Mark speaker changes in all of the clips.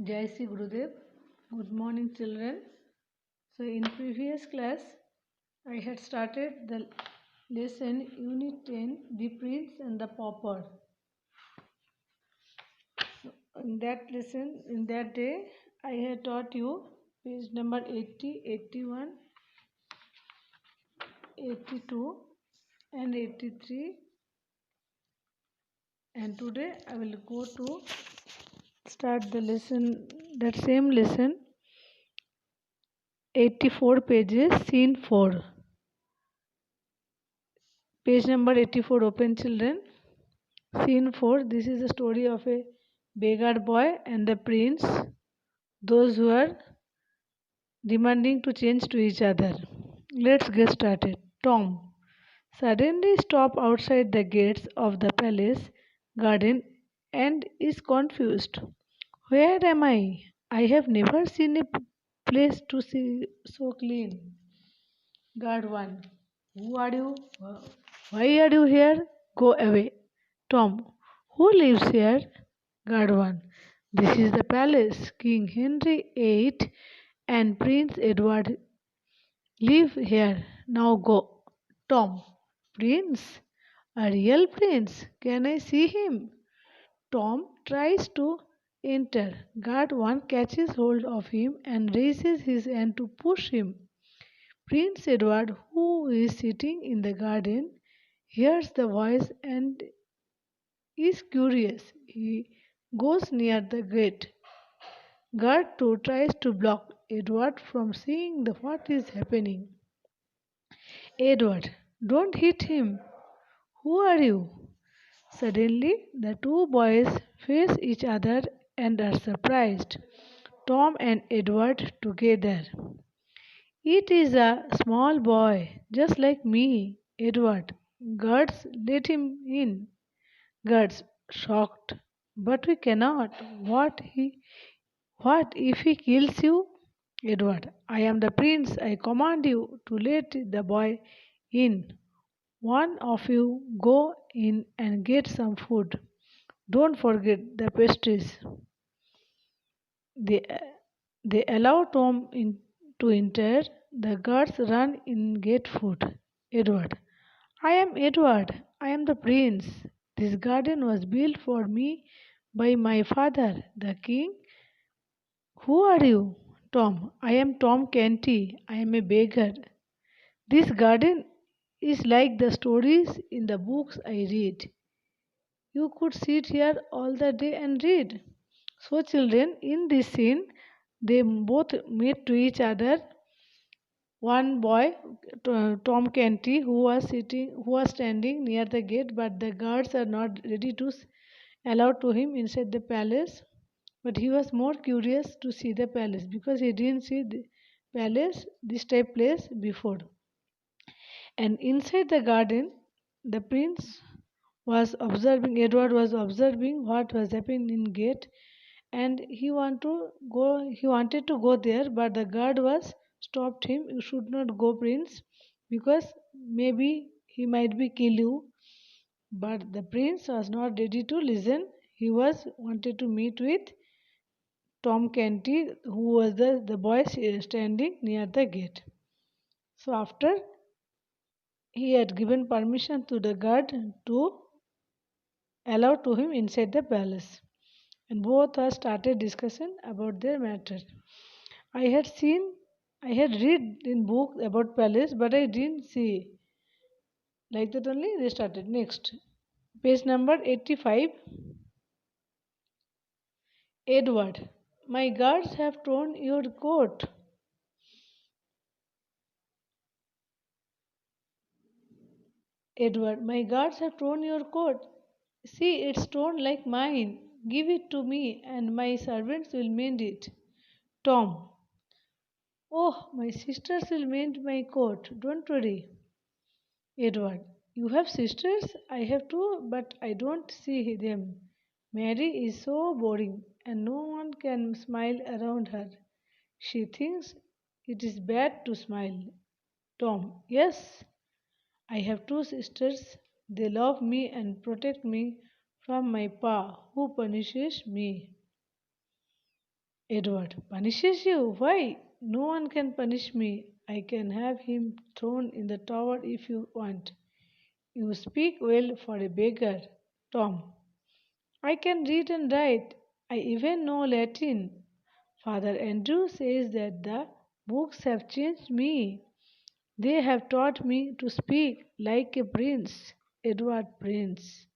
Speaker 1: Jai Sri Gurudev. Good morning, children. So, in previous class, I had started the lesson Unit 10, the prince and the pauper. In that lesson, in that day, I had taught you page number 80, 81, 82, and 83. And today, I will go to start the lesson, that same lesson, 84 pages, scene 4. Page number 84, open children. Scene 4. This is the story of a beggar boy and the prince, those who are demanding to change to each other. Let's get started. Tom suddenly stops outside the gates of the palace garden and is confused. Where am I? I have never seen a place to see so clean. Guard 1. Who are you? Why are you here? Go away. Tom. Who lives here? Guard 1. This is the palace. King Henry VIII and Prince Edward live here. Now go. Tom. Prince? A real prince? Can I see him? Tom tries to enter. Guard 1 catches hold of him and raises his hand to push him. Prince Edward, who is sitting in the garden, hears the voice and is curious. He goes near the gate. Guard 2 tries to block Edward from seeing what is happening. Edward, don't hit him. Who are you? Suddenly, the two boys face each other and are surprised. Tom and Edward together. It is a small boy, just like me, Edward. Guards, let him in. Guards, shocked. But we cannot. What if he kills you? Edward, I am the prince. I command you to let the boy in. One of you go in and get some food. Don't forget the pastries. They, they allow Tom to enter. The guards run in get food. Edward. I am Edward. I am the prince. This garden was built for me by my father, the king. Who are you? Tom. I am Tom Canty. I am a beggar. This garden is like the stories in the books I read. You could sit here all the day and read. So, children, in this scene, they both meet to each other. One boy, Tom Canty, who was standing near the gate, but the guards are not ready to allow to him inside the palace. But he was more curious to see the palace because he didn't see the palace, this type place before. And inside the garden, the prince was observing. Edward was observing what was happening in gate, and he wanted to go there, but the guard was stopped him. You should not go, prince, because maybe he might be kill you. But the prince was not ready to listen. He was wanted to meet with Tom Canty, who was the boy standing near the gate. So after he had given permission to the guard to allow to him inside the palace, and both had started discussion about their matter. I had seen, I had read in book about palace, but I didn't see. Like that only they started. Next, page number 85. Edward, my guards have torn your coat. Edward, my guards have torn your coat. See, it's torn like mine. Give it to me, and my servants will mend it. Tom, oh, my sisters will mend my coat. Don't worry. Edward, you have sisters? I have two, but I don't see them. Mary is so boring, and no one can smile around her. She thinks it is bad to smile. Tom, yes, I have two sisters. They love me and protect me from my pa, who punishes me. Edward punishes you? Why? No one can punish me. I can have him thrown in the tower if you want. You speak well for a beggar, Tom. I can read and write. I even know Latin. Father Andrew says that the books have changed me. They have taught me to speak like a prince, Edward Prince.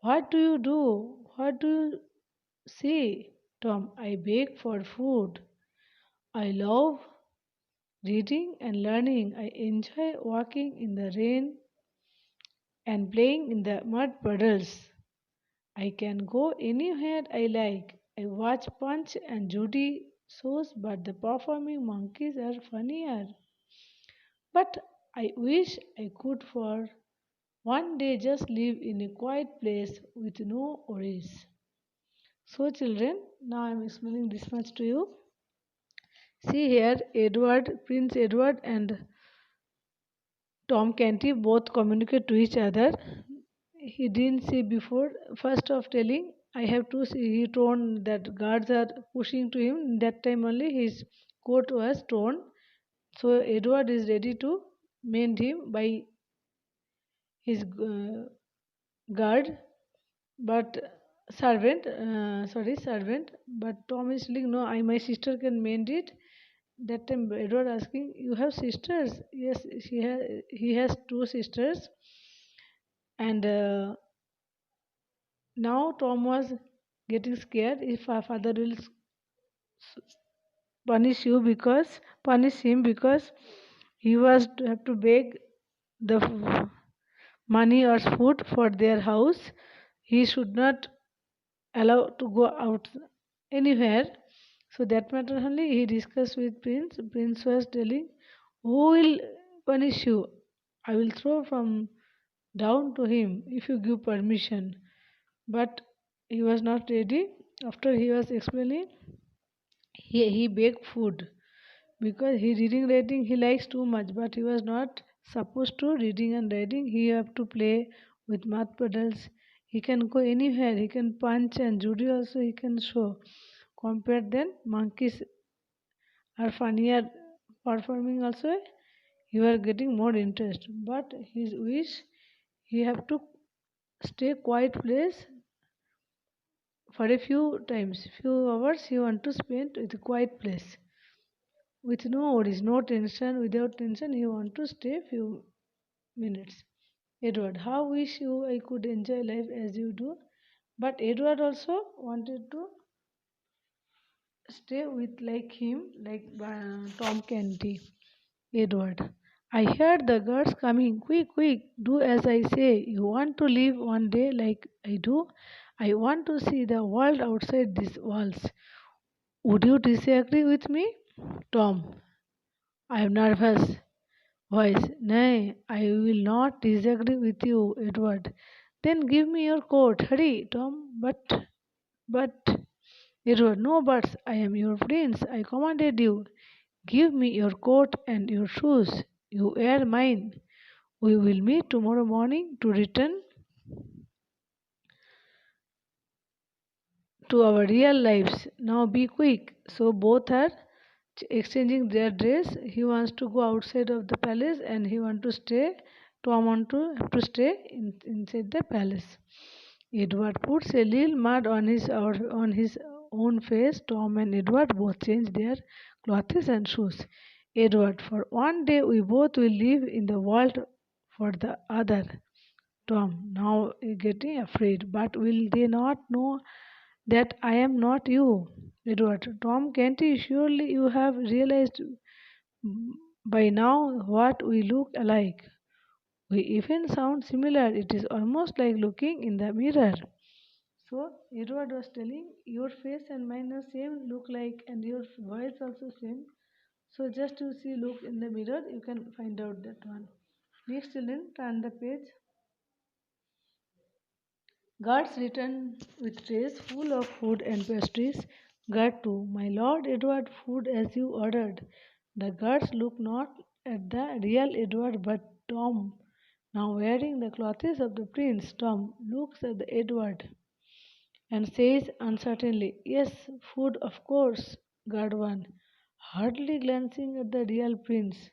Speaker 1: What do you do? What do you say? Tom, I beg for food. I love reading and learning. I enjoy walking in the rain and playing in the mud puddles. I can go anywhere I like. I watch Punch and Judy shows, but the performing monkeys are funnier. But I wish I could for one day just live in a quiet place with no worries. So, children, now I am explaining this much to you. See here, Prince Edward, and Tom Canty both communicate to each other. He didn't see before. First of telling, I have to see. He told that guards are pushing to him. That time only his coat was torn. So Edward is ready to mend him by his guard, but servant. But Tom is like, no, I my sister can mend it. That time Edward asking, you have sisters? Yes, he has two sisters, and now Tom was getting scared if our father will punish him because he was to have to beg the money or food for their house. He should not allow to go out anywhere. So that matter only he discussed with Prince. Prince was telling, who will punish you? I will throw from down to him if you give permission. But he was not ready. After he was explaining, he begged food because he reading writing he likes too much, but he was not supposed to reading and writing. He have to play with math pedals. He can go anywhere. He can punch and judy also he can show. Compared then monkeys are funnier performing also. You are getting more interest. But his wish he have to stay quiet place for a few hours he want to spend with a quiet place with no worries, no tension. Without tension he want to stay few minutes. Edward, how wish you I could enjoy life as you do. But Edward also wanted to stay with like him, like Tom Canty. Edward, I heard the guards coming. Quick, quick, do as I say. You want to live one day like I do? I want to see the world outside these walls. Would you disagree with me? Tom, I am nervous. Voice, nay, I will not disagree with you, Edward. Then give me your coat. Hurry, Tom. But, Edward, no buts. I am your prince. I commanded you. Give me your coat and your shoes. You are mine. We will meet tomorrow morning to return to our real lives. Now be quick. So both are exchanging their dress. He wants to go outside of the palace and he want to stay. Tom want to have to stay inside the palace. Edward puts a little mud on his own face. Tom and Edward both change their clothes and shoes. Edward, for one day we both will live in the world for the other. Tom, now getting afraid, but will they not know that I am not you? Edward, Tom Canty, surely you have realized by now what we look alike. We even sound similar. It is almost like looking in the mirror. So Edward was telling, your face and mine are same, look like, and your voice also same. So just to see, look in the mirror, you can find out that one. Next, children, turn the page. Guards returned with trays full of food and pastries. Guard 2, my lord Edward, food as you ordered. The guards looked not at the real Edward but Tom, now wearing the clothes of the prince. Tom looks at the Edward and says uncertainly, "Yes, food, of course." Guard 1, hardly glancing at the real prince.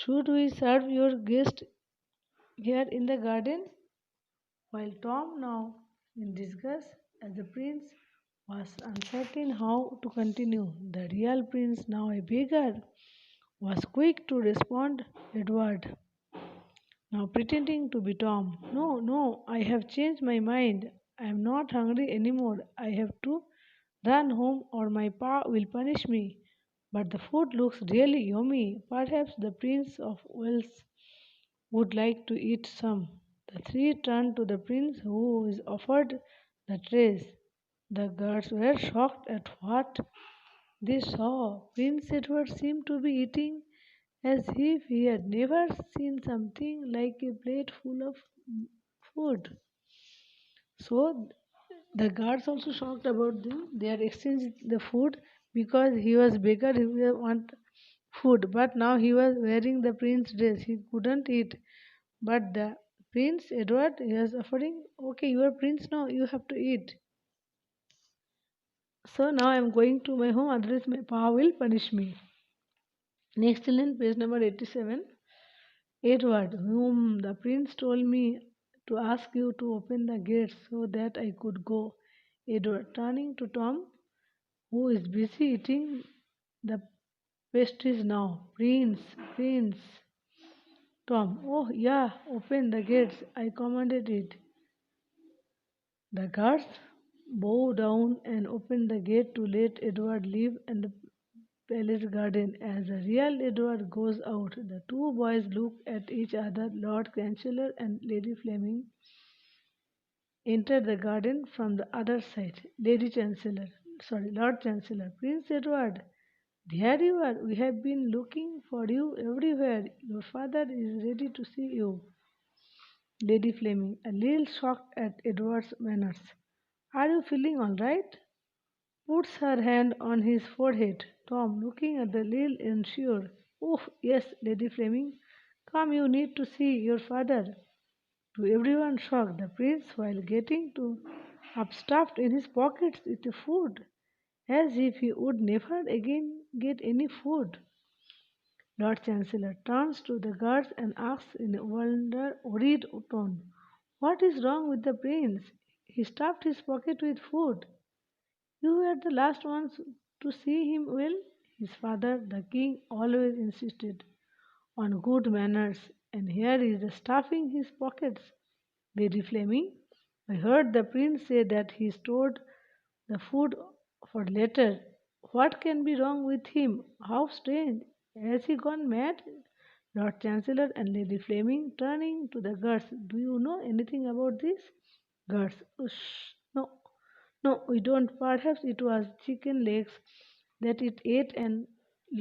Speaker 1: "Should we serve your guest here in the garden?" While Tom, now in disgust as the prince, was uncertain how to continue, the real prince, now a beggar, was quick to respond. Edward, now pretending to be Tom, "No, no, I have changed my mind. I am not hungry anymore. I have to run home or my pa will punish me. But the food looks really yummy. Perhaps the Prince of Wales would like to eat some." The three turned to the prince, who is offered the trays. The guards were shocked at what they saw. Prince Edward seemed to be eating as if he had never seen something like a plate full of food. So the guards also shocked about them. They had exchanged the food because he was beggar, he would want food. But now he was wearing the prince dress. He couldn't eat. But the Prince Edward he was offering, "Okay, you are prince now, you have to eat. So now I am going to my home, otherwise my pa will punish me." Next line, page number 87. "Edward, whom the prince told me to ask you to open the gates so that I could go." Edward, turning to Tom, who is busy eating the pastries now. "Prince, Prince." Tom, "Oh, yeah, open the gates. I commanded it." The guards bow down and open the gate to let Edward leave and the palace garden. As the real Edward goes out, the two boys look at each other. Lord Chancellor and Lady Fleming enter the garden from the other side. Lord Chancellor, "Prince Edward, there you are. We have been looking for you everywhere. Your father is ready to see you." Lady Fleming, a little shocked at Edward's manners. "Are you feeling all right?" Puts her hand on his forehead. Tom, looking at the little unsure. "Oh, yes, Lady Fleming. Come, you need to see your father." To everyone shocked, the prince, while getting to up stuffed in his pockets with the food, as if he would never again get any food. Lord Chancellor turns to the guards and asks in a worried tone, "What is wrong with the prince? He stuffed his pocket with food. You were the last ones to see him well." His father, the king, always insisted on good manners, and here is the stuffing his pockets. Lady Fleming, I heard the prince say that he stored the food for later. What can be wrong with him? How strange! Has he gone mad? Lord Chancellor and Lady Fleming, turning to the guards, "Do you know anything about this?" Guards, "Shh, no, no, we don't. Perhaps it was chicken legs that it ate and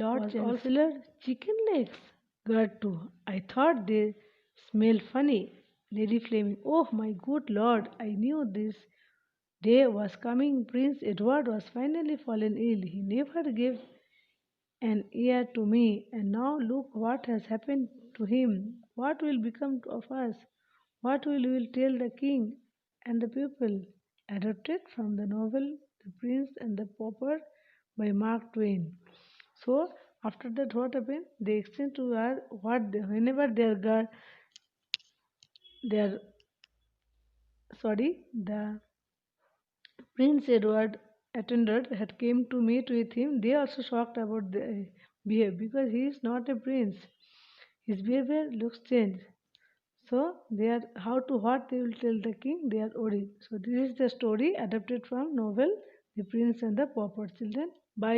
Speaker 1: Lord Chancellor, chicken legs." Guard 2, "I thought they smelled funny." Lady Fleming, "Oh my good lord, I knew this day was coming. Prince Edward was finally fallen ill. He never gave an ear to me, and now look what has happened to him. What will become of us? What will we tell the king and the people?" Adapted from the novel The Prince and the Pauper by Mark Twain. So after that, what happened? They extend to her whenever their the Prince Edward attendant had came to meet with him. They also shocked about the behavior because he is not a prince. His behavior looks changed. So they are how to what they will tell the king. They are worried. So this is the story adapted from novel The Prince and the Pauper Children by